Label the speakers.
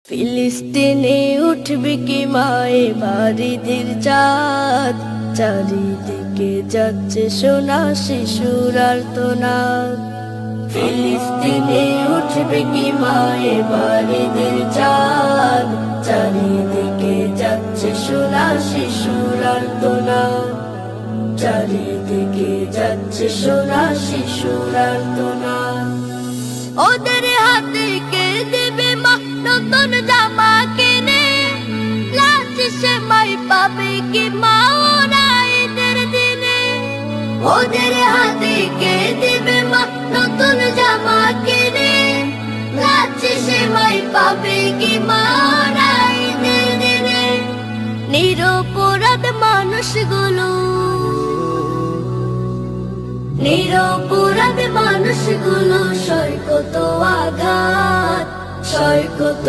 Speaker 1: ফিলিস্তিনে উঠবে কি মায়ে বাড়িদের চাঁদ, চারিদিকে যাচ্ছে সোনা শিশুর আর্তনাদ। ফিলিস্তিনে উঠবে কি মায়ে বাড়িদের চাঁদ, চারিদিকে যাচ্ছে সোনা শিশুর আর্তনাদ। চারিদিকে যাচ্ছে সোনা শিশুর আর্তনাদ। ওদের হাতে কে দেবে মা নতুন জামা কিনে, লাজ সেমাই পাবে কি মা ওরা ঈদের দিনে। ওদের হাতে কে দেবে মা নতুন জামা কিনে, লাজ সেমাই পাবে কি মা ওরা ঈদের দিনে। নিরপরাধ মানুষগুলো, নিরপরাধ মানুষগুলো সয় কত আঘাত, সয় কত